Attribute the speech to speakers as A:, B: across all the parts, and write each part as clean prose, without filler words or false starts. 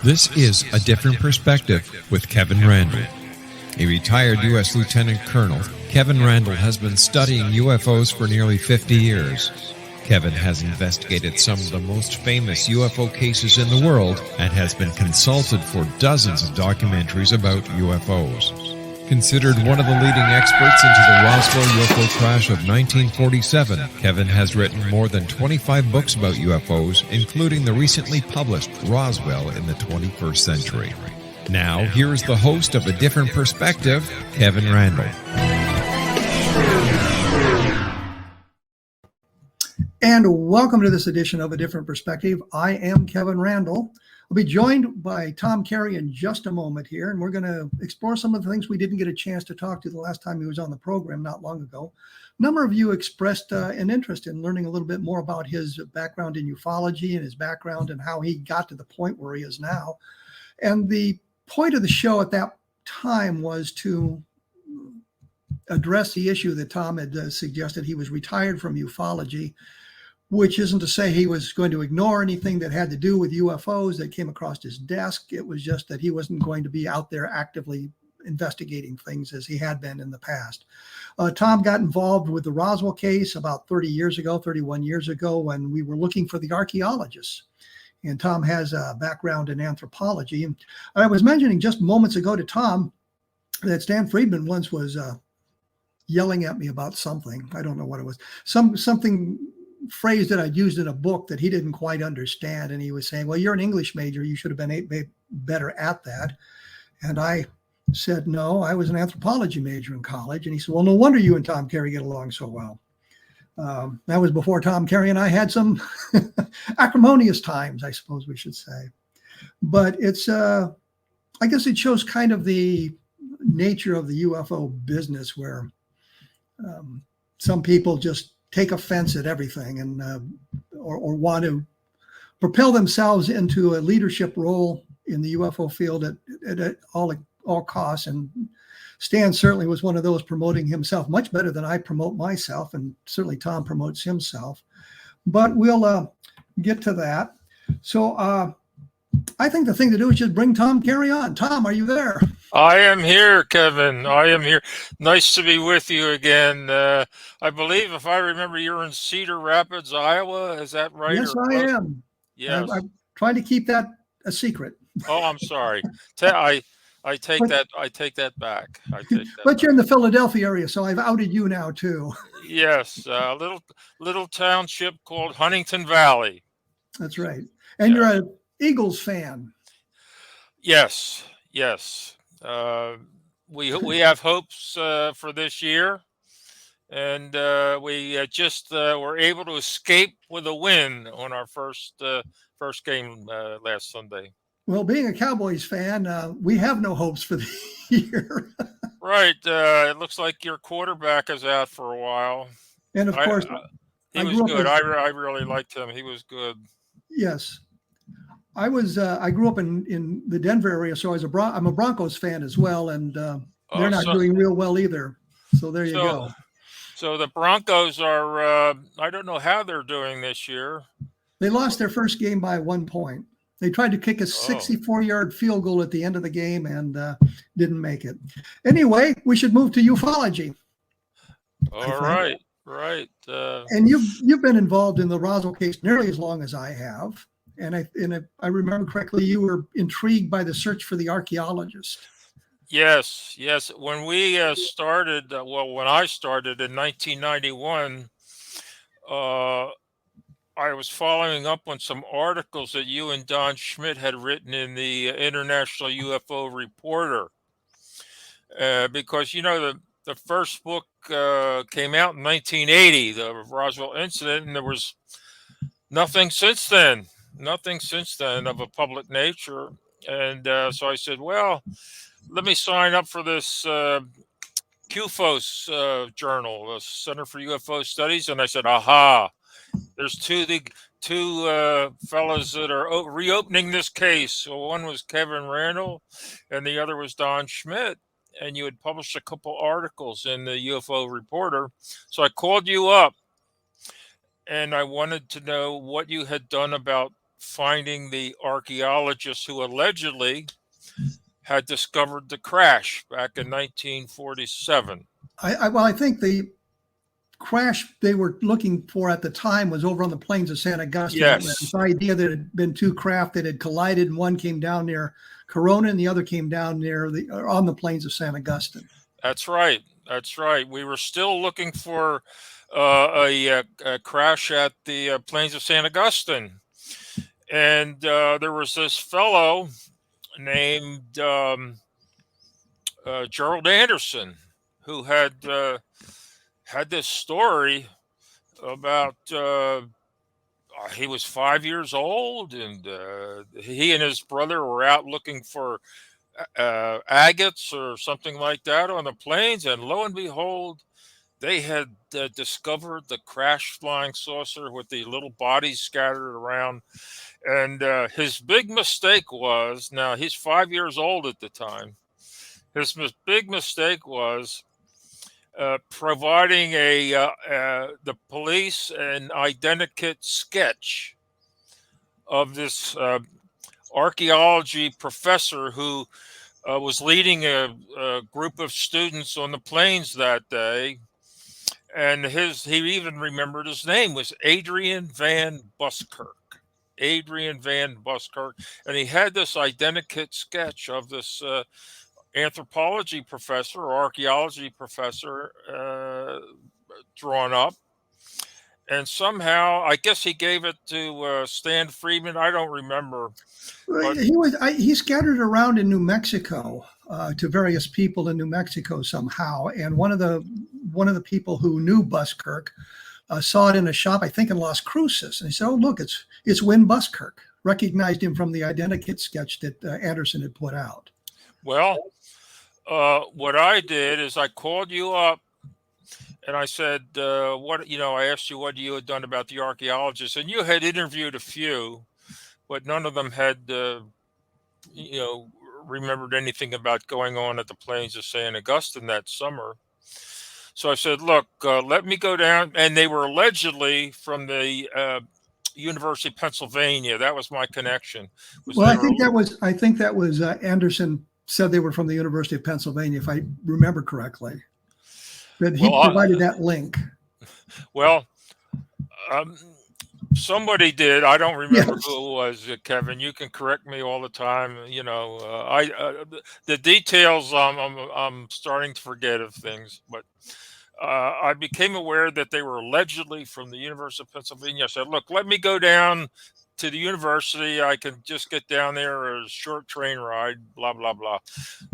A: This is A Different Perspective with Kevin Randle. A retired U.S. Lieutenant Colonel, Kevin Randle has been studying UFOs for nearly 50 years. Kevin has investigated some of the most famous UFO cases in the world and has been consulted for dozens of documentaries about UFOs. Considered one of the leading experts into the Roswell UFO crash of 1947, Kevin has written more than 25 books about UFOs, including the recently published Roswell in the 21st Century. Now, here's the host of A Different Perspective, Kevin Randle.
B: And welcome to this edition of A Different Perspective. I am Kevin Randle. I'll be joined by Tom Carey in just a moment here, and we're going to explore some of the things we didn't get a chance to talk to the last time he was on the program not long ago. A number of you expressed an interest in learning a little bit more about his background in ufology and his background and how he got to the point where he is now. And the point of the show at that time was to address the issue that Tom had suggested. He was retired from ufology, which isn't to say he was going to ignore anything that had to do with UFOs that came across his desk. It was just that he wasn't going to be out there actively investigating things as he had been in the past. Tom got involved with the Roswell case about 31 years ago, when we were looking for the archaeologists. And Tom has a background in anthropology. And I was mentioning just moments ago to Tom that Stan Friedman once was yelling at me about something. I don't know what it was. Something phrase that I'd used in a book that he didn't quite understand. And he was saying, well, you're an English major. You should have been better at that. And I said, no, I was an anthropology major in college. And he said, well, no wonder you and Tom Carey get along so well. That was before Tom Carey and I had some acrimonious times, I suppose we should say. But it's, I guess it shows kind of the nature of the UFO business, where some people just take offense at everything and or want to propel themselves into a leadership role in the UFO field at all costs. And Stan certainly was one of those, promoting himself much better than I promote myself, and certainly Tom promotes himself. But we'll get to that. So I think the thing to do is just bring Tom Carey on. Tom, are you there?
C: I am here, Kevin. I am here. Nice to be with you again. I believe, if I remember, you're in Cedar Rapids, Iowa. Is that right?
B: Yes, I am.
C: Yes.
B: I'm trying to keep that a secret.
C: Oh, I'm sorry. I take that. I take that back.
B: But you're in the Philadelphia area, so I've outed you now too.
C: Yes, a little township called Huntington Valley.
B: That's right. And you're an Eagles fan.
C: Yes. We have hopes for this year, and we just were able to escape with a win on our first game last Sunday.
B: Well, being a Cowboys fan, we have no hopes for the year.
C: Right. It looks like your quarterback is out for a while.
B: And of course,
C: he was good. I really liked him. He was good.
B: Yes. I grew up in the Denver area, so I'm a Broncos fan as well, and they're not doing real well either. So there you go.
C: So the Broncos are, I don't know how they're doing this year.
B: They lost their first game by 1 point. They tried to kick a 64-yard field goal at the end of the game and didn't make it. Anyway, we should move to ufology.
C: All right.
B: And you've been involved in the Roswell case nearly as long as I have. And if I remember correctly, you were intrigued by the search for the archaeologist.
C: Yes. When we started, when I started in 1991, I was following up on some articles that you and Don Schmitt had written in the International UFO Reporter, because the first book came out in 1980, the Roswell incident, and there was nothing since then of a public nature. And so I said, well, let me sign up for this CUFOS journal, the Center for UFO Studies. And I said, aha, there's two fellows that are reopening this case. So one was Kevin Randle and the other was Don Schmitt. and you had published a couple articles in the UFO Reporter. So I called you up, and I wanted to know what you had done about finding the archaeologists who allegedly had discovered the crash back in 1947.
B: Well, I think the crash they were looking for at the time was over on the plains of San Augustine.
C: Yes.
B: This idea that it had been two craft that had collided, and one came down near Corona and the other came down near on the plains of San Augustine.
C: That's right. That's right. We were still looking for a crash at the plains of San Augustine. And there was this fellow named Gerald Anderson who had this story about he was 5 years old, and he and his brother were out looking for agates or something like that on the plains, and lo and behold, they had discovered the crashed flying saucer with the little bodies scattered around. And his big mistake was, now he's 5 years old at the time, his big mistake was providing the police an identikit sketch of this archaeology professor who was leading a group of students on the plains that day. And he even remembered his name was Adrian Van Buskirk. Adrian Van Buskirk. And he had this identikit sketch of this anthropology professor or archaeology professor drawn up. And somehow, I guess he gave it to Stan Friedman. I don't remember. But
B: He scattered around in New Mexico to various people in New Mexico somehow. And one of the people who knew Buskirk saw it in a shop, I think in Las Cruces, and he said, "Oh, look, it's Win Buskirk." Recognized him from the identikit sketch that Anderson had put out.
C: Well, what I did is I called you up. And I said, I asked you what you had done about the archaeologists, and you had interviewed a few, but none of them had, remembered anything about going on at the plains of San Augustine that summer. So I said, look, let me go down. And they were allegedly from the University of Pennsylvania. That was my connection.
B: I think that was Anderson said they were from the University of Pennsylvania, if I remember correctly. That he provided that link.
C: Well, somebody did. I don't remember who it was, Kevin. You can correct me all the time. The details. I'm starting to forget of things, but I became aware that they were allegedly from the University of Pennsylvania. I said, "Look, let me go down to the university. I can just get down there, a short train ride. Blah blah blah."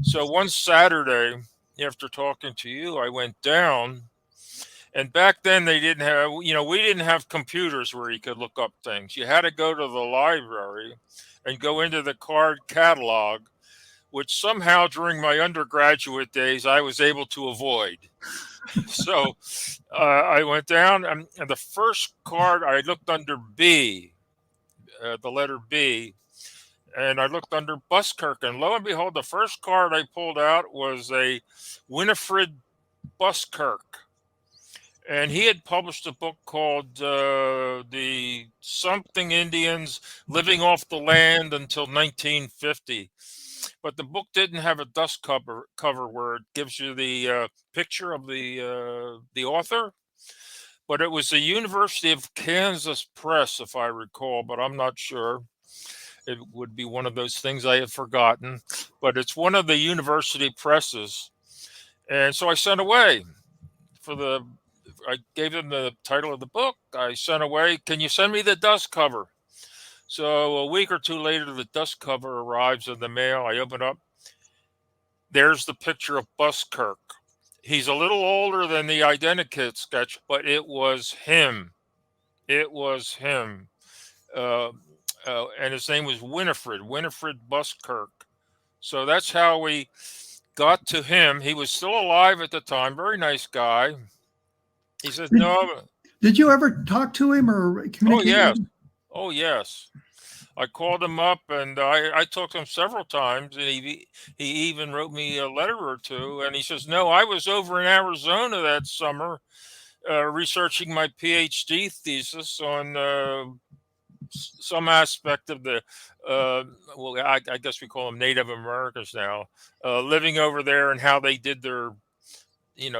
C: So one Saturday, after talking to you, I went down, and back then they didn't have, we didn't have computers where you could look up things. You had to go to the library and go into the card catalog, which somehow during my undergraduate days I was able to avoid. So I went down, and the first card I looked under B, the letter B, and I looked under Buskirk, and lo and behold, the first card I pulled out was a Winifred Buskirk. And he had published a book called The Something Indians Living Off the Land Until 1950. But the book didn't have a dust cover where it gives you the picture of the author. But it was the University of Kansas Press, if I recall, but I'm not sure. It would be one of those things I had forgotten, but it's one of the university presses. And so I sent away I gave them the title of the book. I sent away, "Can you send me the dust cover?" So a week or two later, the dust cover arrives in the mail. I open up. There's the picture of Buskirk. He's a little older than the identikit sketch, but it was him. It was him. And his name was Winifred Buskirk. So that's how we got to him. He was still alive at the time. Very nice guy. He said, "No."
B: Did you ever talk to him or communicate with him?
C: Oh, yes. I called him up, and I talked to him several times, and he even wrote me a letter or two. And he says, "No, I was over in Arizona that summer, researching my Ph.D. thesis on some aspect of the well, I guess we call them Native Americans now, living over there and how they did their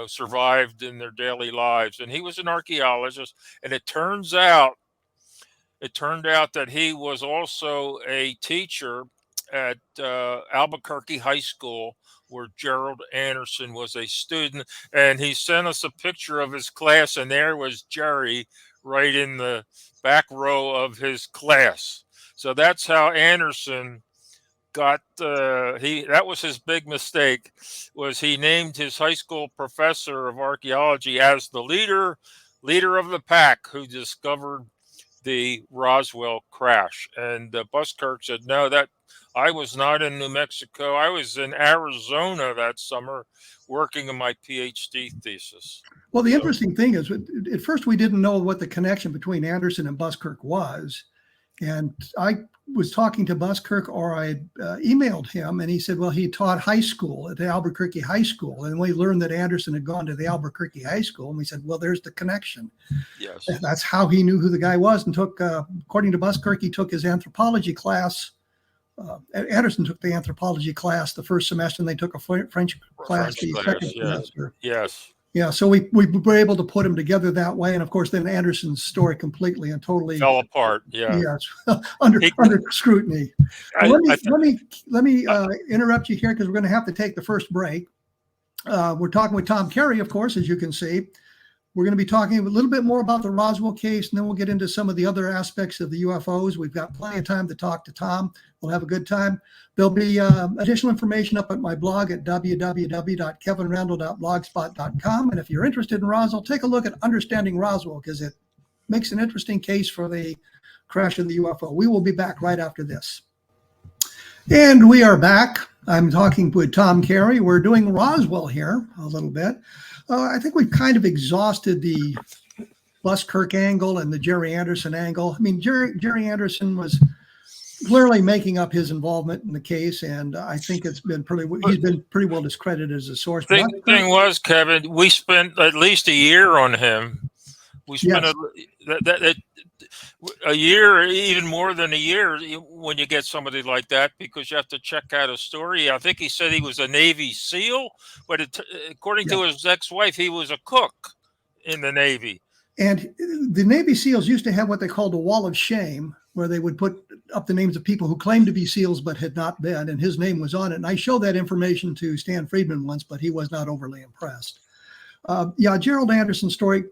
C: survived in their daily lives." And he was an archaeologist, and it turned out that he was also a teacher at Albuquerque High School, where Gerald Anderson was a student. And he sent us a picture of his class, and there was Jerry right in the back row of his class. So that's how Anderson got that was his big mistake, was he named his high school professor of archaeology as the leader of the pack who discovered the Roswell crash. And Buskirk said, "No, that I was not in New Mexico. I was in Arizona that summer working on my PhD thesis."
B: Well, the interesting thing is, at first we didn't know what the connection between Anderson and Buskirk was. And I was talking to Buskirk, or I emailed him, and he said, well, he taught high school at the Albuquerque High School. And we learned that Anderson had gone to the Albuquerque High School. And we said, well, there's the connection.
C: Yes.
B: And that's how he knew who the guy was, and took, according to Buskirk, he took his anthropology class. Anderson took the anthropology class the first semester, and they took a French class the second semester.
C: Yes.
B: Yeah, so we were able to put them together that way, and of course, then Anderson's story completely and totally
C: fell apart. Yeah,
B: yes, under scrutiny. Let me interrupt you here, because we're going to have to take the first break. We're talking with Tom Carey, of course, as you can see. We're going to be talking a little bit more about the Roswell case, and then we'll get into some of the other aspects of the UFOs. We've got plenty of time to talk to Tom. We'll have a good time. There'll be additional information up at my blog at www.kevinrandle.blogspot.com. And if you're interested in Roswell, take a look at Understanding Roswell, because it makes an interesting case for the crash of the UFO. We will be back right after this. And we are back. I'm talking with Tom Carey. We're doing Roswell here a little bit. I think we've kind of exhausted the Buskirk angle and the Jerry Anderson angle. I mean, Jerry Anderson was clearly making up his involvement in the case, and I think he's been pretty well discredited as a source.
C: The thing was, Kevin, we spent at least a year on him. We spent a year, even more than a year, when you get somebody like that, because you have to check out a story. I think he said he was a Navy SEAL, but according to his ex-wife, he was a cook in the Navy.
B: And the Navy SEALs used to have what they called a wall of shame, where they would put up the names of people who claimed to be SEALs but had not been, and his name was on it. And I showed that information to Stan Friedman once, but he was not overly impressed. Gerald Anderson's story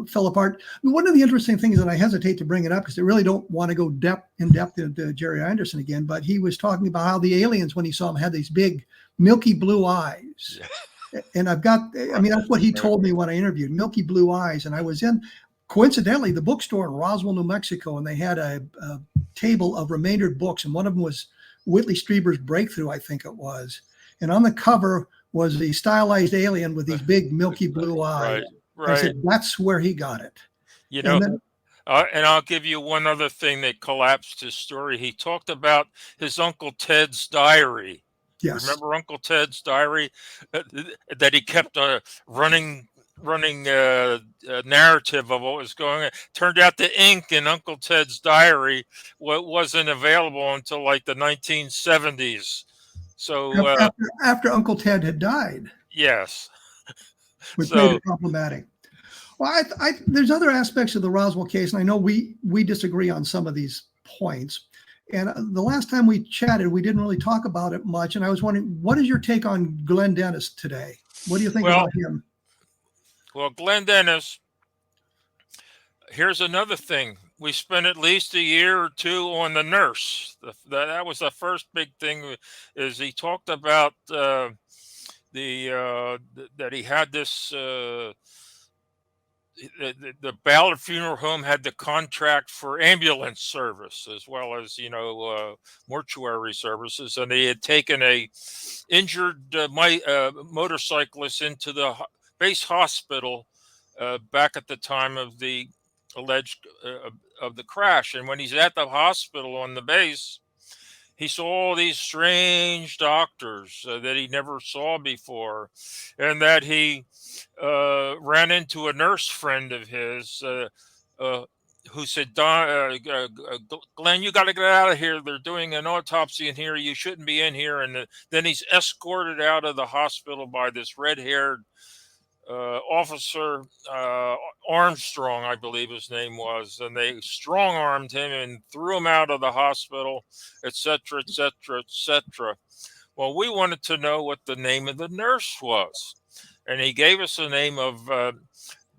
B: fell apart. One of the interesting things, and I hesitate to bring it up because I really don't want to go in depth into Jerry Anderson again, but he was talking about how the aliens, when he saw them, had these big milky blue eyes. And that's what he told me when I interviewed, milky blue eyes. And I was in, coincidentally, the bookstore in Roswell, New Mexico, and they had a table of remaindered books, and one of them was Whitley Strieber's Breakthrough, I think it was. And on the cover was the stylized alien with these big milky blue eyes.
C: Right.
B: I said, that's where he got it.
C: And I'll give you one other thing that collapsed his story. He talked about his Uncle Ted's diary.
B: Yes.
C: Remember Uncle Ted's diary that he kept a running narrative of what was going on. Turned out the ink in Uncle Ted's diary wasn't available until like the 1970s. So
B: after Uncle Ted had died.
C: Yes.
B: Which made it problematic. Well, there's other aspects of the Roswell case, and I know we disagree on some of these points. And the last time we chatted, we didn't really talk about it much. And I was wondering, what is your take on Glenn Dennis today? What do you think about him?
C: Well, Glenn Dennis, here's another thing. We spent at least a year or two on the nurse. That was the first big thing, is he talked about that he had this the Ballard Funeral Home had the contract for ambulance service as well as mortuary services, and they had taken a injured motorcyclist into the base hospital back at the time of the alleged of the crash. And when he's at the hospital on the base, he saw all these strange doctors that he never saw before, and that he ran into a nurse friend of his who said, Glenn, you got to get out of here. They're doing an autopsy in here. You shouldn't be in here. And then he's escorted out of the hospital by this red-haired officer, Armstrong, I believe his name was, and they strong-armed him and threw him out of the hospital, etc., etc., etc. Well, we wanted to know what the name of the nurse was, and he gave us the name of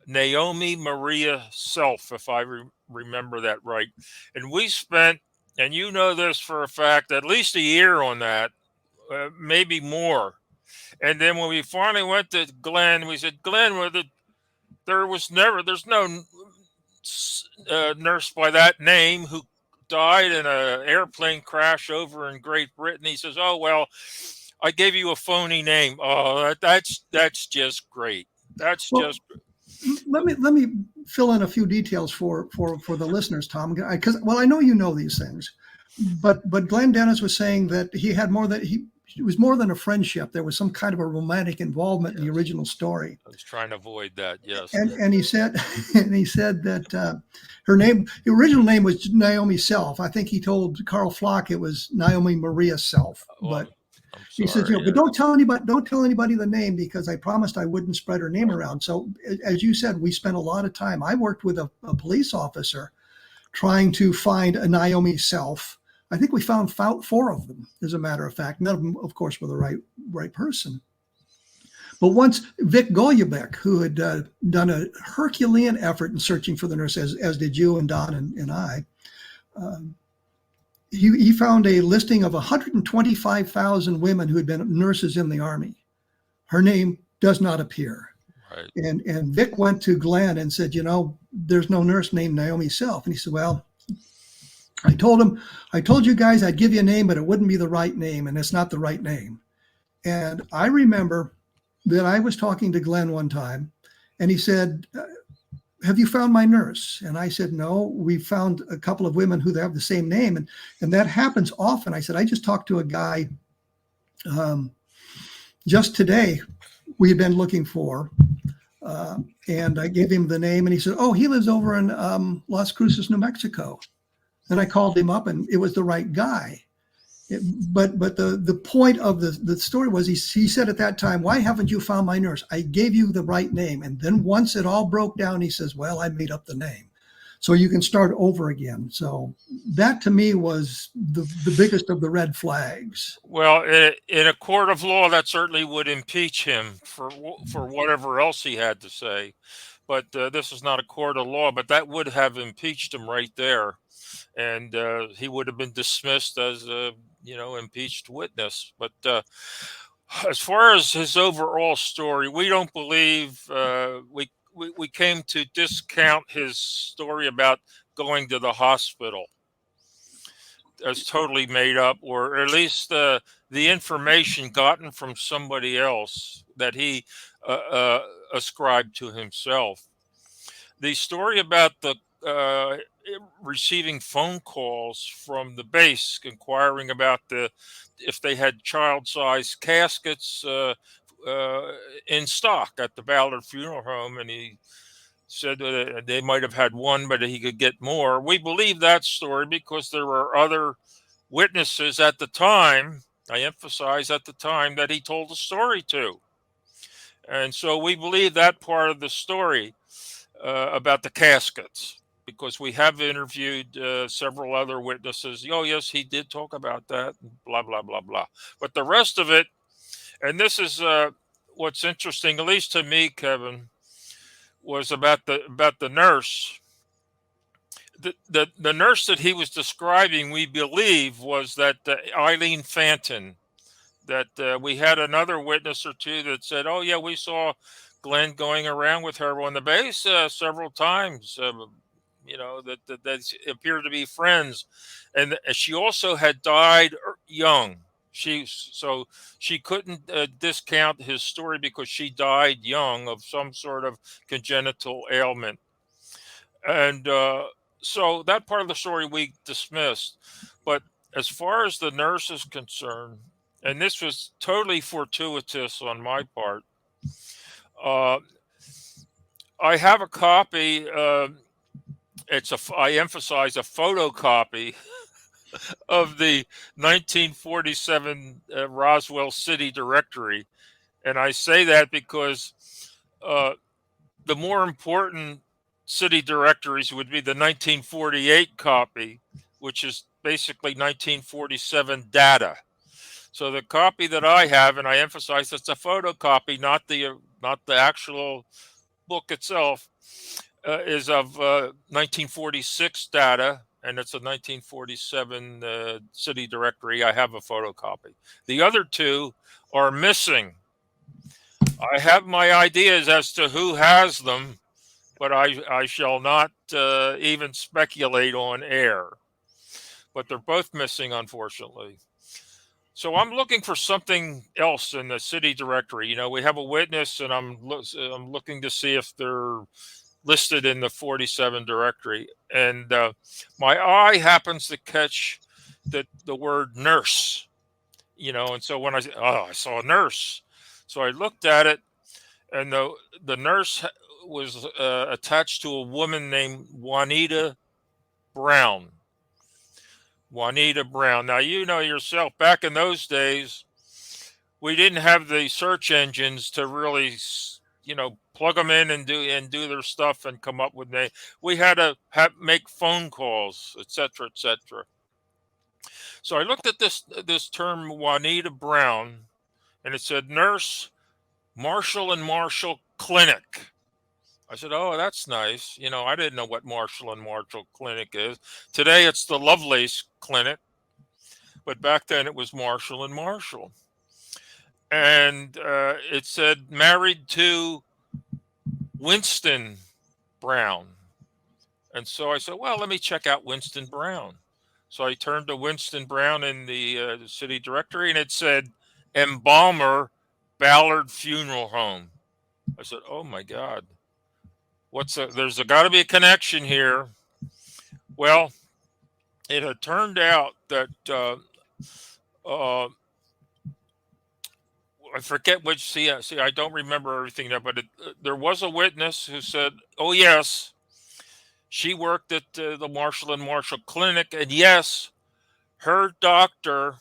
C: Naomi Maria Self, if I remember that right. And we spent, and you know this for a fact, at least a year on that, maybe more. And then when we finally went to Glenn, we said, Glenn, there's no nurse by that name who died in an airplane crash over in Great Britain. He says, oh, well, I gave you a phony name. Oh, that's just great. That's just.
B: Let me fill in a few details for the listeners, Tom, because I know you know these things, but Glenn Dennis was saying that he had it was more than a friendship. There was some kind of a romantic involvement in the original story.
C: I was trying to avoid that. Yes.
B: And he said that the original name was Naomi Self. I think he told Carl Flock it was Naomi Maria Self. But he said, but don't tell anybody the name, because I promised I wouldn't spread her name around. So as you said, we spent a lot of time. I worked with a police officer trying to find a Naomi Self. I think we found 4 of them, as a matter of fact. None of them, of course, were the right person. But once Vic Golubeck, who had done a Herculean effort in searching for the nurse, as did you and Don and I, he found a listing of 125,000 women who had been nurses in the Army. Her name does not appear.
C: Right.
B: And Vic went to Glenn and said, there's no nurse named Naomi Self. And he said, well, I told you guys I'd give you a name, but it wouldn't be the right name, and it's not the right name. And I remember that I was talking to Glenn one time, and he said, have you found my nurse? And I said, no, we found a couple of women who have the same name. And that happens often. I said, I just talked to a guy just today we had been looking for. And I gave him the name, and he said, oh, he lives over in Las Cruces, New Mexico. And I called him up, and it was the right guy. But the point of the story was he said at that time, why haven't you found my nurse? I gave you the right name. And then once it all broke down, he says, well, I made up the name. So you can start over again. So that to me was the biggest of the red flags.
C: Well, in a court of law, that certainly would impeach him for whatever else he had to say. But this is not a court of law, but that would have impeached him right there. And he would have been dismissed as a impeached witness. But as far as his overall story, we don't believe we came to discount his story about going to the hospital as totally made up, or at least the information gotten from somebody else that he ascribed to himself. The story about the receiving phone calls from the base inquiring about if they had child-sized caskets in stock at the Ballard Funeral Home, and he said that they might have had one, but he could get more. We believe that story because there were other witnesses at the time, I emphasize at the time, that he told the story to. And so we believe that part of the story about the caskets, because we have interviewed several other witnesses. Oh, yes, he did talk about that, blah, blah, blah, blah. But the rest of it, and this is what's interesting, at least to me, Kevin, was about the nurse. The nurse that he was describing, we believe, was that Eileen Fanton. That we had another witness or two that said, oh, yeah, we saw Glenn going around with her on the base several times. That appeared to be friends, and she also had died young. So she couldn't discount his story because she died young of some sort of congenital ailment. And so that part of the story we dismissed. But as far as the nurse is concerned, and this was totally fortuitous on my part, uh, I have a copy. I emphasize a photocopy of the 1947 Roswell City Directory. And I say that because the more important city directories would be the 1948 copy, which is basically 1947 data. So the copy that I have, and I emphasize it's a photocopy, not the actual book itself, is of 1946 data, and it's a 1947 city directory. I have a photocopy. The other two are missing. I have my ideas as to who has them, but I shall not even speculate on air. But they're both missing, unfortunately. So I'm looking for something else in the city directory. You know, we have a witness, and I'm looking to see if they're listed in the 47 directory. And my eye happens to catch the word nurse. You know, and so when I saw a nurse, so I looked at it, and the nurse was attached to a woman named Juanita Brown. Juanita Brown. Now, you know yourself, back in those days, we didn't have the search engines to really, plug them in and do their stuff and come up with names. We had to make phone calls, etc., etc. So I looked at this term Juanita Brown, and it said Nurse Marshall and Marshall Clinic. I said, oh, that's nice. You know, I didn't know what Marshall and Marshall Clinic is. Today it's the Lovelace Clinic, but back then it was Marshall and Marshall. And it said married to Winston Brown. And so I said, well, let me check out Winston Brown. So I turned to Winston Brown in the city directory, and it said Embalmer Ballard Funeral Home. I said, oh my God. There's got to be a connection here. Well, it had turned out that I forget which. See, I don't remember everything there, but there was a witness who said, "Oh yes, she worked at the Marshall and Marshall Clinic, and yes, her doctor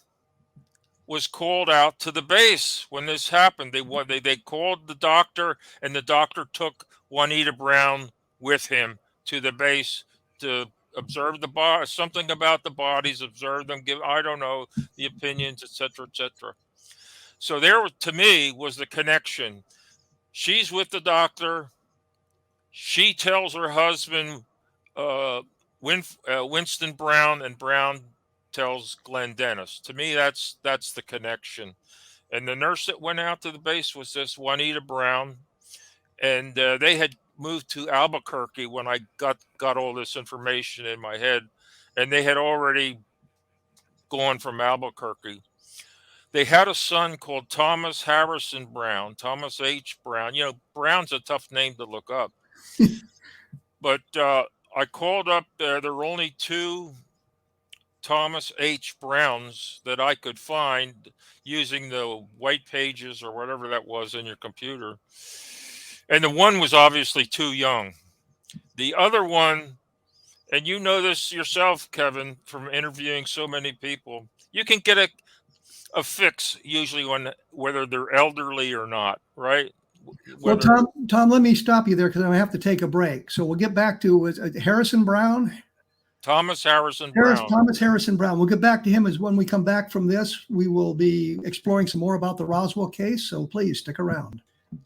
C: was called out to the base when this happened. They called the doctor, and the doctor took Juanita Brown with him to the base to observe the body, something about the bodies, observe them, give, I don't know, the opinions, etc., etc. So there, to me, was the connection. She's with the doctor. She tells her husband, Winston Brown, and Brown tells Glenn Dennis. To me, that's the connection. And the nurse that went out to the base was this Juanita Brown, and they had moved to Albuquerque when I got all this information in my head, and they had already gone from Albuquerque. They had a son called Thomas Harrison Brown, Thomas H. Brown. You know, Brown's a tough name to look up. But I called up, there were only two Thomas H. Browns that I could find using the white pages or whatever that was in your computer. And the one was obviously too young. The other one, and you know this yourself, Kevin, from interviewing so many people, you can get a fix usually on whether they're elderly or not, right?
B: Well, Tom, let me stop you there because I have to take a break. So we'll get back to Harrison Brown.
C: Thomas Harrison Brown.
B: Thomas Harrison Brown. We'll get back to him as when we come back from this. We will be exploring some more about the Roswell case, so please stick around.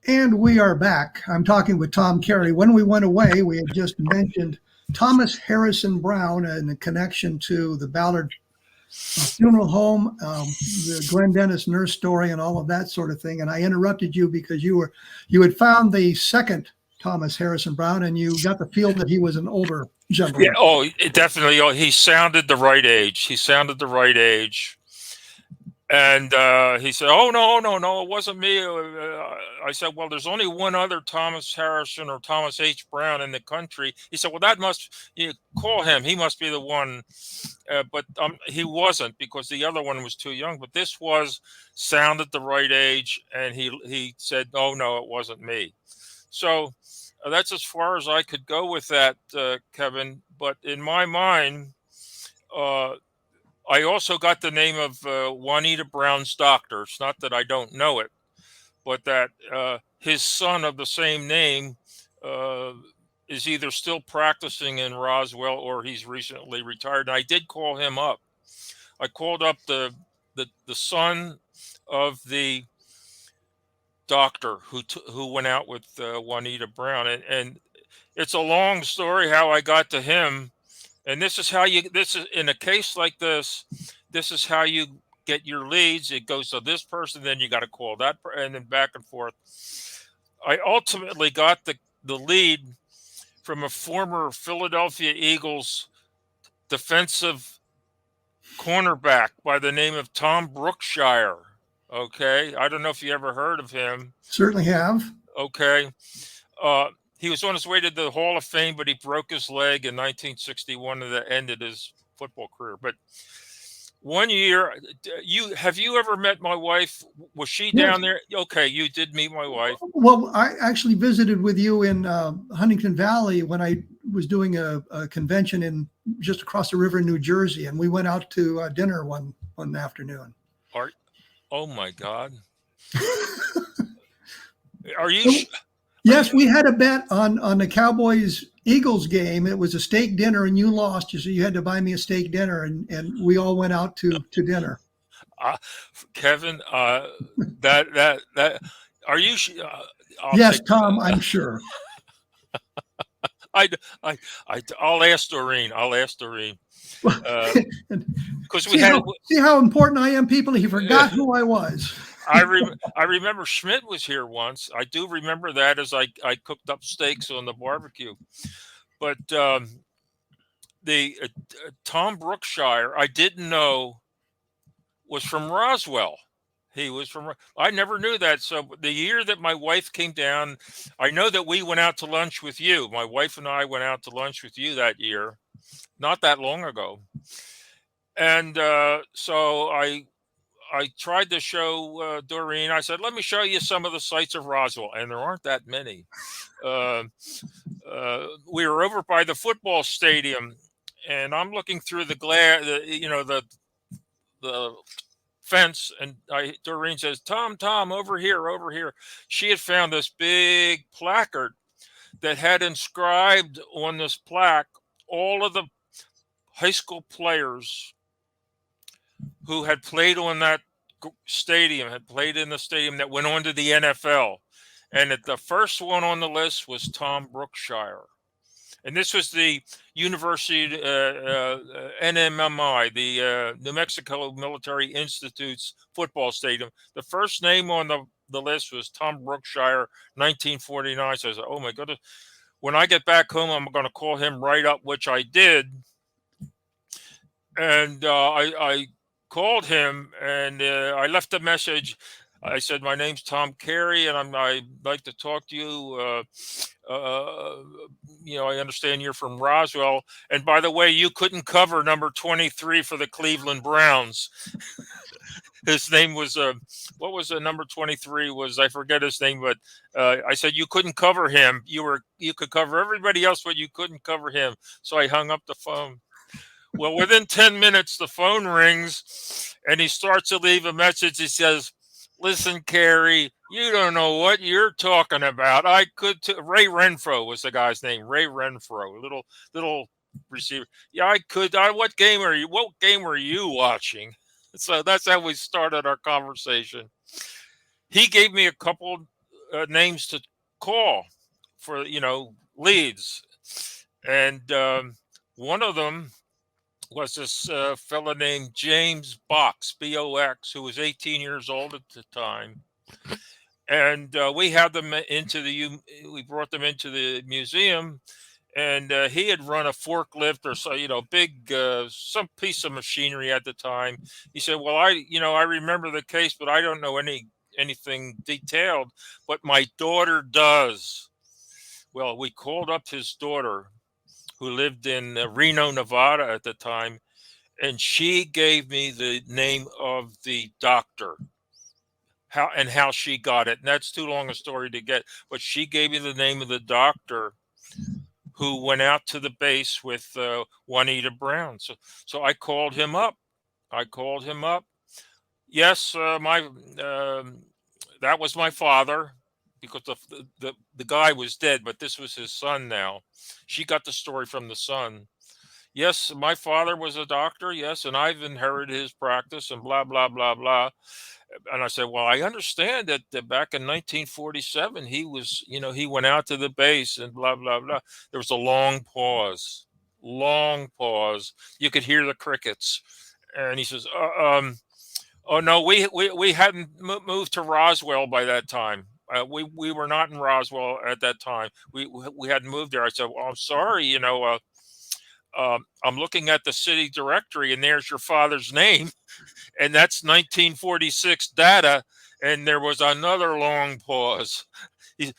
B: And we are back. I'm talking with Tom Carey. When we went away, we had just mentioned Thomas Harrison Brown and the connection to the Ballard funeral home, the Glenn Dennis nurse story, and all of that sort of thing. And I interrupted you because you had found the second Thomas Harrison Brown, and you got the feel that he was an older gentleman.
C: Yeah, definitely. Oh, he sounded the right age. And he said, "Oh, no, no, no, it wasn't me." I said, "Well, there's only one other Thomas Harrison or Thomas H. Brown in the country." He said, "Well, that must, you call him. He must be the one." But he wasn't, because the other one was too young. But this sounded the right age. And he said, "Oh, no, it wasn't me." So that's as far as I could go with that, Kevin. But in my mind, uh, I also got the name of Juanita Brown's doctor. It's not that I don't know it, but that his son of the same name uh, is either still practicing in Roswell or he's recently retired. And I did call him up. I called up the son of the doctor who went out with Juanita Brown, and it's a long story how I got to him. And this is in a case like this. This is how you get your leads. It goes to this person, then you got to call that, and then back and forth. I ultimately got the lead from a former Philadelphia Eagles defensive cornerback by the name of Tom Brookshire. Okay, I don't know if you ever heard of him.
B: Certainly have.
C: Okay. He was on his way to the Hall of Fame, but he broke his leg in 1961, and that ended his football career. But one year, have you ever met my wife? Was she down there? Okay, you did meet my wife.
B: Well, I actually visited with you in Huntington Valley when I was doing a convention in just across the river in New Jersey, and we went out to dinner one afternoon.
C: Oh my God! Are you?
B: Yes, we had a bet on the Cowboys-Eagles game. It was a steak dinner, and you lost. So you had to buy me a steak dinner, and we all went out to dinner.
C: Kevin, that are you?
B: Yes, Tom, I'm sure.
C: I'll ask Doreen. Because
B: see how important I am, people. He forgot who I was.
C: I remember Schmitt was here once. I do remember that, as I cooked up steaks on the barbecue. But the Tom Brookshire, I didn't know was from Roswell. He was from. I never knew that. So the year that my wife came down, I know that we went out to lunch with you. My wife and I went out to lunch with you that year, not that long ago. And so I tried to show Doreen. I said, "Let me show you some of the sights of Roswell," and there aren't that many. We were over by the football stadium, and I'm looking through the glass, the fence, and Doreen says, Tom, over here." She had found this big placard that had inscribed on this plaque all of the high school players who had played on that stadium, had played in the stadium that went on to the NFL. And the first one on the list was Tom Brookshire. And this was the University, NMMI, the New Mexico Military Institute's football stadium. The first name on the list was Tom Brookshire, 1949. So I said, oh my goodness. When I get back home, I'm going to call him right up, which I did. And I called him, and I left a message. I said, my name's Tom Carey, and I'd like to talk to you. I understand you're from Roswell. And by the way, you couldn't cover number 23 for the Cleveland Browns. His name was, what was the number 23 was? I forget his name, but I said, you couldn't cover him. You could cover everybody else, but you couldn't cover him. So I hung up the phone. Well, within 10 minutes, the phone rings, and he starts to leave a message. He says, listen, Carey, you don't know what you're talking about. Ray Renfro was the guy's name. Ray Renfro, little receiver. Yeah, I could. What game were you watching? So that's how we started our conversation. He gave me a couple names to call for, leads. And one of them was this fella named James Box, B-O-X, who was 18 years old at the time. And we had them we brought them into the museum, and he had run a forklift or so, big some piece of machinery at the time. He said, "Well, I remember the case, but I don't know anything detailed, but my daughter does." Well, we called up his daughter, who lived in Reno, Nevada at the time, and she gave me the name of the doctor, how she got it. And that's too long a story to get, but she gave me the name of the doctor who went out to the base with Juanita Brown. So I called him up. Yes, that was my father, because the guy was dead, but this was his son now. She got the story from the son. Yes, my father was a doctor. Yes, and I've inherited his practice and blah, blah, blah, blah. And I said, well, I understand that back in 1947, he was, he went out to the base and blah, blah, blah. There was a long pause. You could hear the crickets. And he says, oh, no, we hadn't moved to Roswell by that time. We were not in Roswell at that time. We hadn't moved there. I said, well, I'm sorry, I'm looking at the city directory, and there's your father's name, and that's 1946 data. And there was another long pause. He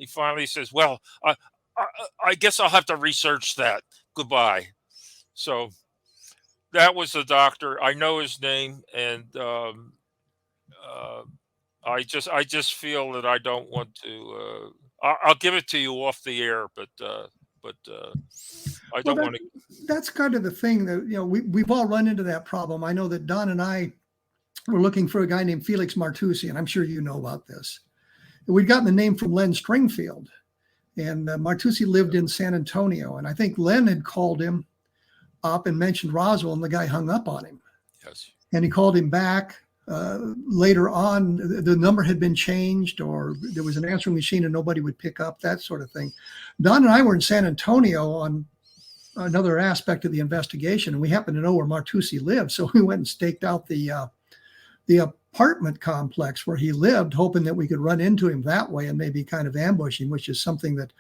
C: finally says, well, I guess I'll have to research that. Goodbye. So that was the doctor. I know his name, and I just feel that I don't want to. I'll give it to you off the air, but I don't want to.
B: That's kind of the thing that we've all run into that problem. I know that Don and I were looking for a guy named Felix Martucci, and I'm sure you know about this. We'd gotten the name from Len Stringfield, and Martucci lived in San Antonio, and I think Len had called him up and mentioned Roswell, and the guy hung up on him.
C: Yes.
B: And he called him back. Later on, the number had been changed, or there was an answering machine and nobody would pick up, that sort of thing. Don and I were in San Antonio on another aspect of the investigation, and we happened to know where Martucci lived. So we went and staked out the apartment complex where he lived, hoping that we could run into him that way and maybe kind of ambush him, which is something that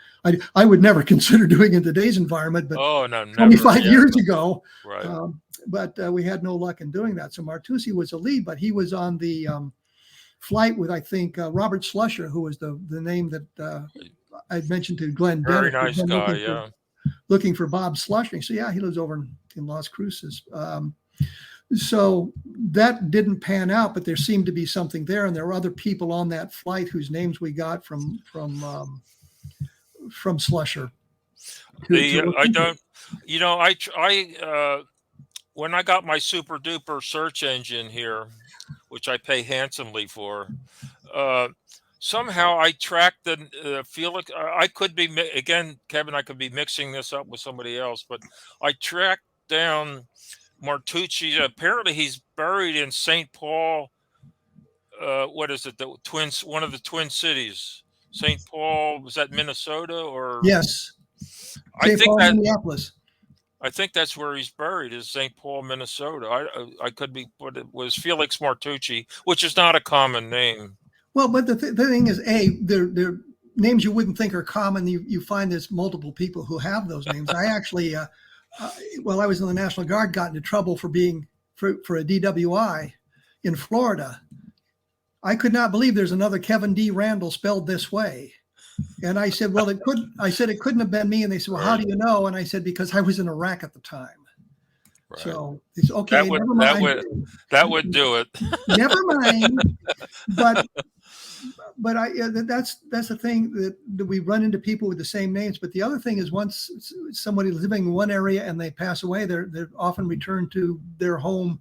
B: I would never consider doing in today's environment, but 25 years ago.
C: Right.
B: But we had no luck in doing that. So Martucci was a lead, but he was on the flight with, I think, Robert Slusher, who was the name that I'd mentioned to Glenn.
C: Very
B: Bennett,
C: nice guy,
B: looking for Bob Slusher. So, yeah, he lives over in Las Cruces. So that didn't pan out, but there seemed to be something there. And there were other people on that flight whose names we got from Slusher.
C: When I got my super duper search engine here, which I pay handsomely for, somehow I tracked the Felix. I could be, again, Kevin, I could be mixing this up with somebody else, but I tracked down Martucci. Apparently he's buried in St. Paul. What is it? One of the Twin Cities. St. Paul, was that Minnesota or?
B: Yes.
C: I think that
B: Minneapolis.
C: I think that's where he's buried, is St. Paul, Minnesota. I could be, but it was Felix Martucci, which is not a common name.
B: Well, but the thing is, they're names you wouldn't think are common. You find there's multiple people who have those names. I actually, while I was in the National Guard, got into trouble for a DWI in Florida. I could not believe there's another Kevin D. Randle spelled this way. And I said, well, it couldn't have been me. And they said, well, how do you know? And I said, because I was in Iraq at the time. Right. So it's okay. Never mind.
C: That would do it.
B: Never mind. But that's the thing that we run into people with the same names. But the other thing is, once somebody living in one area and they pass away, they're often returned to their home,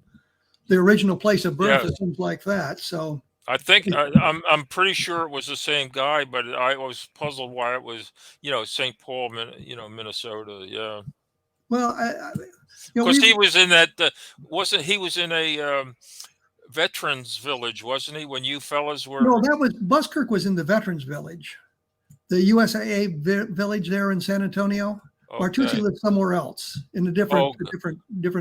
B: their original place of birth, and things like that. So
C: I think I'm pretty sure it was the same guy, but I was puzzled why it was St. Paul, Minnesota. Yeah.
B: Well,
C: because he was in that he was in a veterans village, wasn't he? When you fellas were?
B: No, that was Buskirk was in the veterans village, the USAA village there in San Antonio. Okay. Martucci lived somewhere else in a different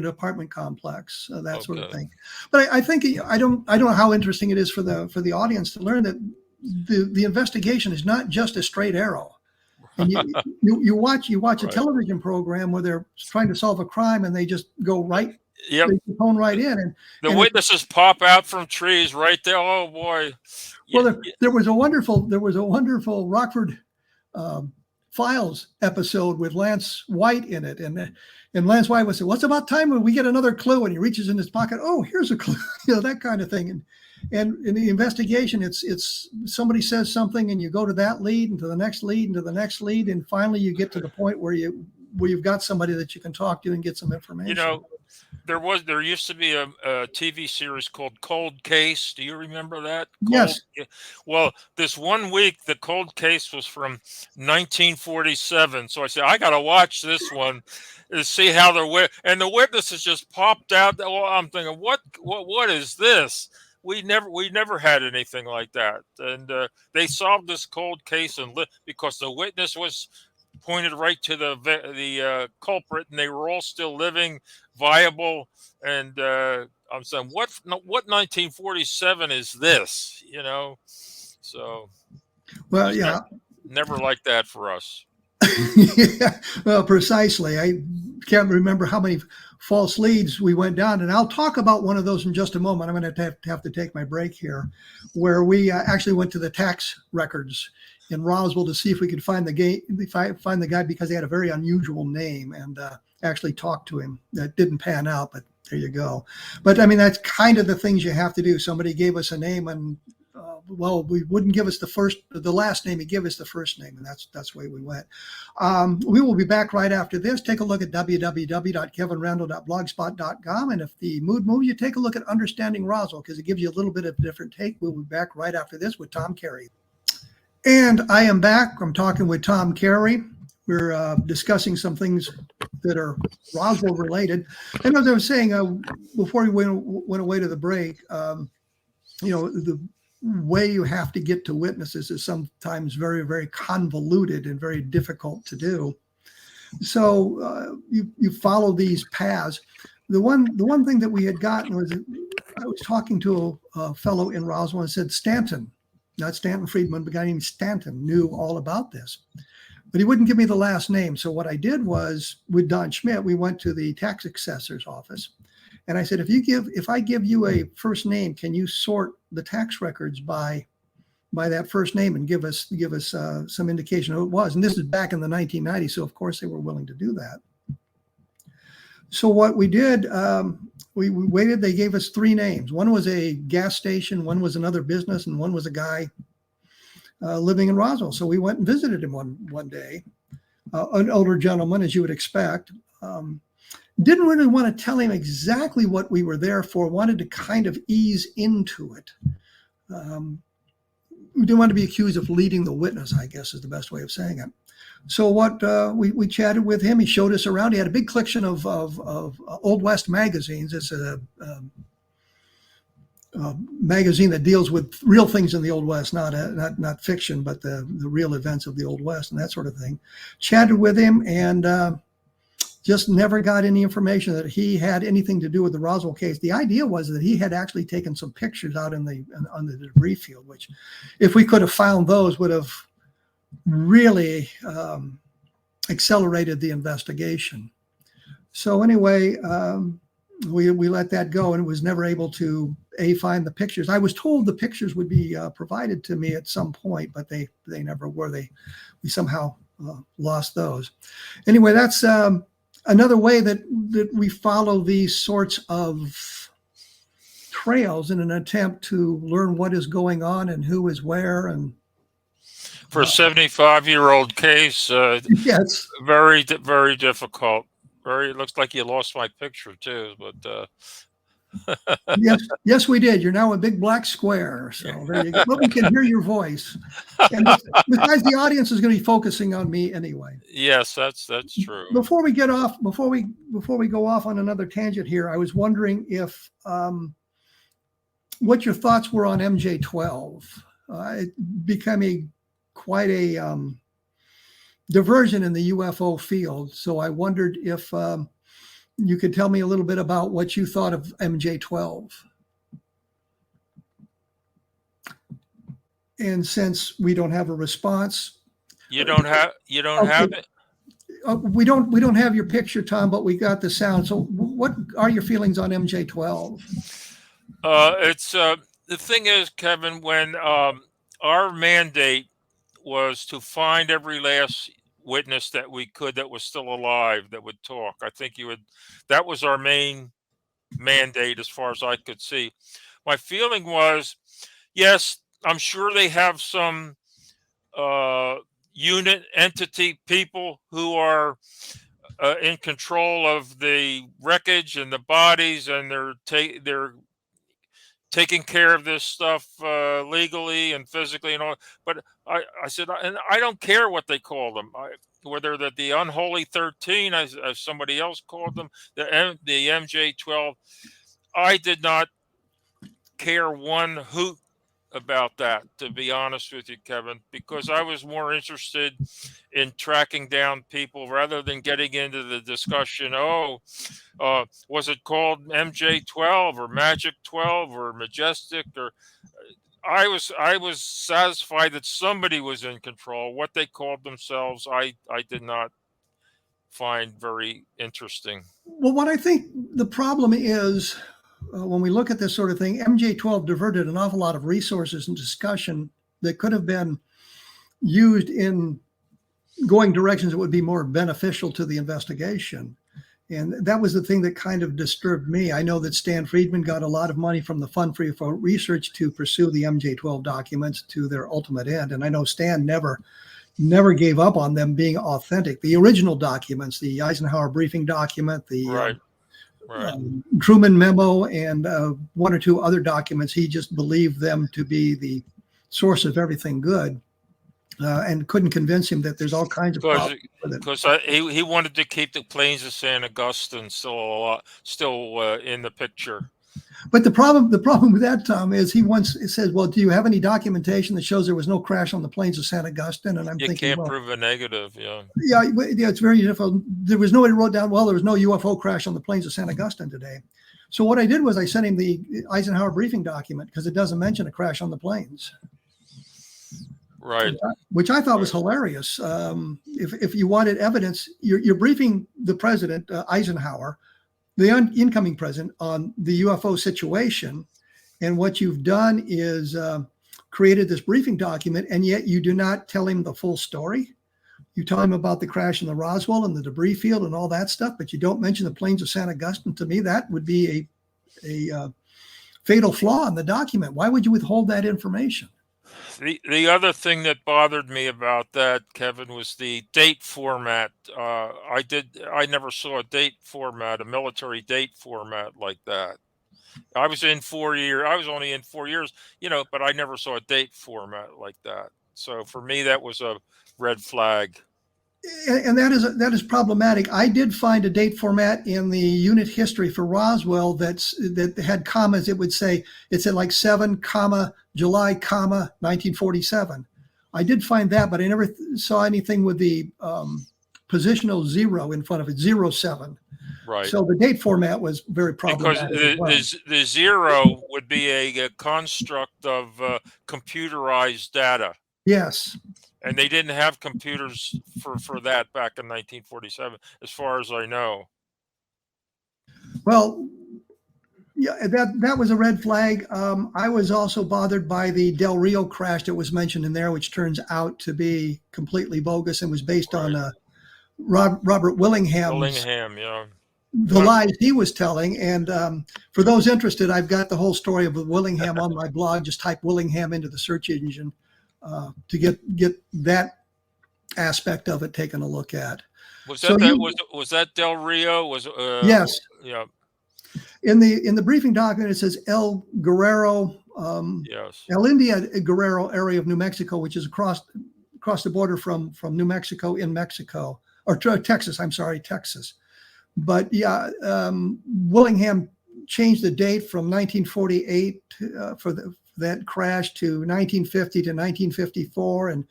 B: apartment complex, that sort of thing. But I think I don't know how interesting it is for the audience to learn that the investigation is not just a straight arrow. And you watch a
C: Right.
B: television program where they're trying to solve a crime and they just go right,
C: Yep.
B: they phone right in.
C: The witnesses pop out from trees right there. Oh boy.
B: Well, there was a wonderful Rockford Files episode with Lance White in it, and Lance White would say, "What's about time when we get another clue?" And he reaches in his pocket, "Oh, here's a clue," that kind of thing. And in the investigation, it's somebody says something, and you go to that lead, and to the next lead, and to the next lead, and finally you get to the point where you've got somebody that you can talk to and get some information.
C: There used to be a TV series called Cold Case. Do you remember that?
B: Yes.
C: Well, this one week, the Cold Case was from 1947. So I said, I got to watch this one to see how and the witnesses just popped out. Well, I'm thinking, what is this? We never had anything like that. And they solved this cold case because the witness was pointed right to the culprit, and they were all still living, viable. And I'm saying, what 1947 is this? So
B: well, yeah,
C: never like that for us.
B: Yeah, well, precisely. I can't remember how many false leads we went down, and I'll talk about one of those in just a moment. I'm going to have to take my break here, where we actually went to the tax records in Roswell to see if we could find the guy because he had a very unusual name, and actually talk to him. That didn't pan out, but there you go. But I mean, that's kind of the things you have to do. Somebody gave us a name, and well, we wouldn't give us the last name. He'd give us the first name, and that's the way we went. We will be back right after this. Take a look at www.kevinrandle.blogspot.com, and if the mood moves you, take a look at Understanding Roswell, because it gives you a little bit of a different take. We'll be back right after this with Tom Carey. And I am back. I'm talking with Tom Carey. We're discussing some things that are Roswell related. And as I was saying before we went away to the break, the way you have to get to witnesses is sometimes very, very convoluted and very difficult to do. So you follow these paths. The one thing that we had gotten was, I was talking to a fellow in Roswell and said Stanton, not Stanton Friedman, but a guy named Stanton knew all about this, but he wouldn't give me the last name. So what I did was, with Don Schmitt, we went to the tax assessor's office, and I said, if I give you a first name, can you sort the tax records by that first name and give us some indication of who it was? And this is back in the 1990s, so of course they were willing to do that. So what we did, we waited. They gave us three names. One was a gas station, one was another business, and one was a guy living in Roswell. So we went and visited him one day, an older gentleman, as you would expect. Didn't really want to tell him exactly what we were there for, wanted to kind of ease into it. We didn't want to be accused of leading the witness, I guess is the best way of saying it. So what we chatted with him. He showed us around. He had a big collection of Old West magazines. It's a magazine that deals with real things in the Old West, not fiction, but the real events of the Old West and that sort of thing. Chatted with him, and just never got any information that he had anything to do with the Roswell case. The idea was that he had actually taken some pictures out on the debris field, which, if we could have found those, would have really accelerated the investigation. So anyway, we let that go, and was never able to find the pictures. I was told the pictures would be provided to me at some point, but they never were. We somehow lost those. Anyway, that's another way that we follow these sorts of trails in an attempt to learn what is going on and who is where. And
C: for a 75-year-old case,
B: yes,
C: very, very difficult. It looks like you lost my picture too, but
B: yes, we did. You're now a big black square, so there you go. But we can hear your voice, and besides, the audience is going to be focusing on me anyway.
C: Yes, that's true.
B: Before we go off on another tangent here, I was wondering if what your thoughts were on MJ12. It became quite a diversion in the UFO field. So I wondered if you could tell me a little bit about what you thought of MJ12. And since we don't have a response,
C: You don't have
B: Okay.
C: it.
B: We don't have your picture, Tom, but we got the sound. So what are your feelings on MJ12?
C: It's the thing is, Kevin, when our mandate was to find every last witness that we could that was still alive that would talk. I think that was our main mandate as far as I could see. My feeling was, yes, I'm sure they have some unit entity people who are in control of the wreckage and the bodies, and they're taking care of this stuff legally and physically and all. But I said, and I don't care what they call them, whether they're the unholy 13, as somebody else called them, the MJ12. I did not care one hoot about that, to be honest with you, Kevin, because I was more interested in tracking down people rather than getting into the discussion. Was it called MJ12 or Magic 12 or Majestic? Or I was satisfied that somebody was in control. What they called themselves, I did not find very interesting.
B: Well, what I think the problem is, when we look at this sort of thing, MJ12 diverted an awful lot of resources and discussion that could have been used in going directions that would be more beneficial to the investigation. And that was the thing that kind of disturbed me. I know that Stan Friedman got a lot of money from the Fund for UFO Research to pursue the MJ12 documents to their ultimate end. And I know Stan never gave up on them being authentic. The original documents, the Eisenhower briefing document, the
C: Right.
B: Truman memo, and one or two other documents, he just believed them to be the source of everything good, and couldn't convince him that there's all kinds of problems with it.
C: Because he wanted to keep the plains of San Augustine still in the picture.
B: But the problem with that, Tom, is he once said, "Well, do you have any documentation that shows there was no crash on the plains of San Augustine?" And I'm thinking,
C: you can't prove a negative. Yeah,
B: it's very difficult. There was nobody wrote down, "Well, there was no UFO crash on the plains of San Augustine today." So what I did was I sent him the Eisenhower briefing document because it doesn't mention a crash on the plains.
C: Right.
B: Which I thought was hilarious. If you wanted evidence, you're briefing the president, Eisenhower, the incoming president, on the UFO situation. And what you've done is created this briefing document, and yet you do not tell him the full story. You tell him about the crash in the Roswell and the debris field and all that stuff, but you don't mention the plains of San Augustine. To me, that would be a fatal flaw in the document. Why would you withhold that information?
C: The other thing that bothered me about that, Kevin, was the date format. I never saw a military date format like that. I was only in 4 years, but I never saw a date format like that. So for me, that was a red flag.
B: And that is problematic. I did find a date format in the unit history for Roswell that had commas. It said like 7, July, 1947. I did find that, but I never saw anything with the positional 0 in front of it, 07.
C: Right.
B: So the date format was very problematic.
C: Because the 0 would be a construct of computerized data.
B: Yes.
C: And they didn't have computers for that back in 1947, as far as I know.
B: Well, yeah, that was a red flag. I was also bothered by the Del Rio crash that was mentioned in there, which turns out to be completely bogus and was based on Robert Willingham's the lies he was telling. And for those interested, I've got the whole story of Willingham on my blog. Just type Willingham into the search engine to get that aspect of it taken a look at.
C: Was that Del Rio?
B: Yes.
C: Yeah.
B: In the briefing document, it says El Guerrero,
C: yes,
B: El India Guerrero area of New Mexico, which is across the border from New Mexico in Mexico, or Texas. I'm sorry, Texas. But yeah, Willingham changed the date from 1948 for that crash to 1950 to 1954, and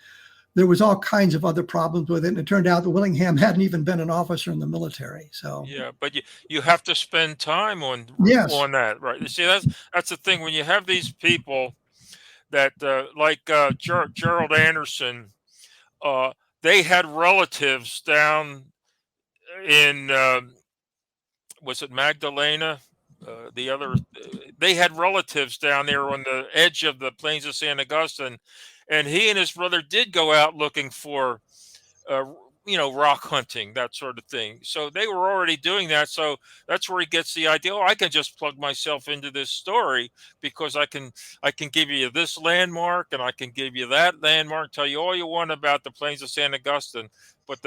B: there was all kinds of other problems with it. And it turned out that Willingham hadn't even been an officer in the military. So
C: yeah, but you have to spend time on that, right? You see, that's the thing when you have these people that like Gerald Anderson. they had relatives down in was it Magdalena? They had relatives down there on the edge of the plains of San Augustine, and he and his brother did go out looking for, uh, rock hunting, that sort of thing. So they were already doing that. So that's where he gets the idea. Oh, I can just plug myself into this story because I can give you this landmark and I can give you that landmark, tell you all you want about the plains of San Augustine, but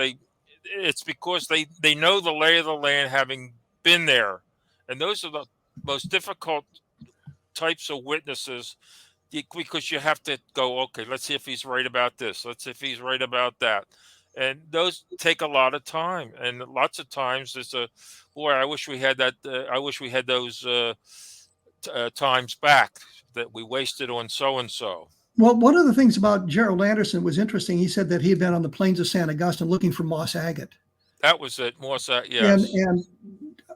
C: it's because they know the lay of the land, having been there, and those are the most difficult types of witnesses because you have to go, okay, let's see if he's right about this, let's see if he's right about that, and those take a lot of time, and lots of times it's a boy, I wish we had that, I wish we had those times back that we wasted on so and so.
B: Well, one of the things about Gerald Anderson was interesting. He said that he had been on the plains of San Augustine looking for moss agate.
C: That was it, moss agate, yes.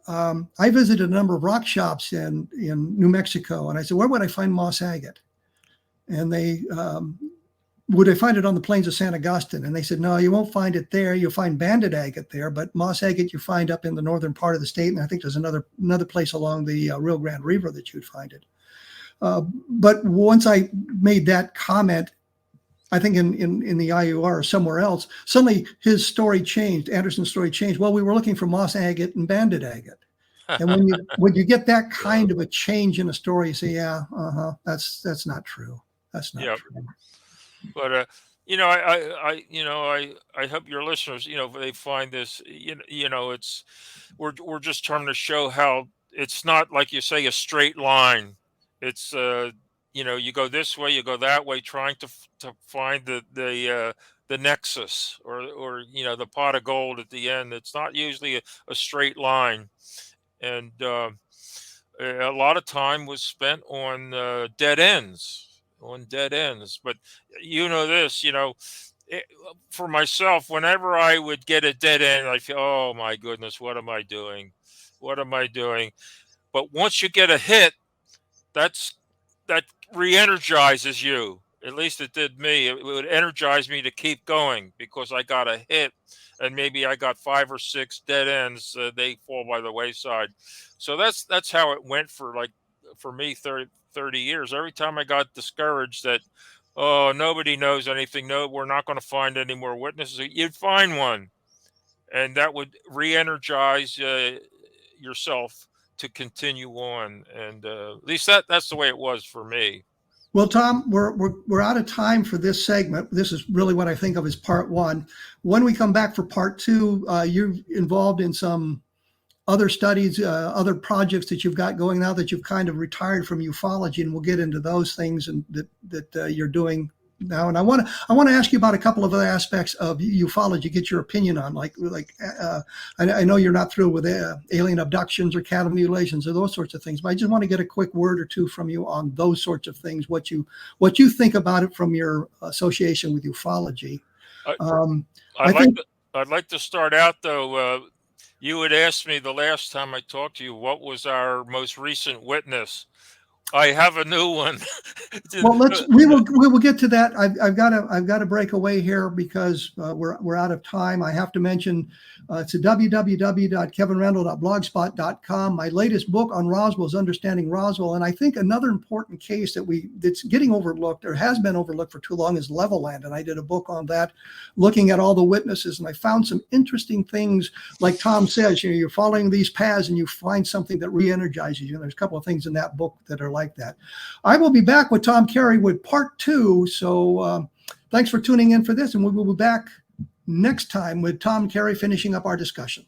B: And I visited a number of rock shops in New Mexico, and I said, where would I find moss agate? And they, would I find it on the plains of San Augustine? And they said, no, you won't find it there. You'll find banded agate there, but moss agate you find up in the northern part of the state. And I think there's another place along the Rio Grande River that you'd find it. But once I made that comment, I think in the IUR or somewhere else, suddenly his story changed. Anderson's story changed. Well, we were looking for moss agate and banded agate. And when you get that kind of a change in a story, you say, yeah, that's not true. That's not true.
C: But I hope your listeners, they find this, it's we're just trying to show how it's not, like you say, a straight line. It's you go this way, you go that way, trying to find the nexus or the pot of gold at the end. It's not usually a straight line, and a lot of time was spent on dead ends. But this, for myself, whenever I would get a dead end, I feel, oh my goodness, what am I doing? But once you get a hit, that re-energizes you. At least it did me. It would energize me to keep going because I got a hit, and maybe I got 5 or 6 dead ends. They fall by the wayside. So that's how it went for me 30 years. Every time I got discouraged that, oh, nobody knows anything, no, we're not going to find any more witnesses, you'd find one, and that would re-energize yourself to continue on. And at least that's the way it was for me.
B: Well, Tom, we're out of time for this segment. This is really what I think of as part 1. When we come back for part 2, you're involved in some other studies, other projects that you've got going now that you've kind of retired from ufology, and we'll get into those things and that you're doing now. And I want to ask you about a couple of other aspects of ufology, get your opinion on, I know you're not through with alien abductions or cattle mutilations or those sorts of things, but I just want to get a quick word or two from you on those sorts of things, what you think about it from your association with ufology.
C: I'd like to start out though. You had asked me the last time I talked to you, what was our most recent witness? I have a new one.
B: Well, we will get to that. I've got to break away here because we're out of time. I have to mention it's at www.kevinrandle.blogspot.com. My latest book on Roswell is Understanding Roswell, and I think another important case that's getting overlooked or has been overlooked for too long is Levelland, and I did a book on that, looking at all the witnesses, and I found some interesting things. Like Tom says, you're following these paths and you find something that re-energizes you. And there's a couple of things in that book that are like that. I will be back with Tom Carey with part 2. So thanks for tuning in for this, and we will be back next time with Tom Carey finishing up our discussion.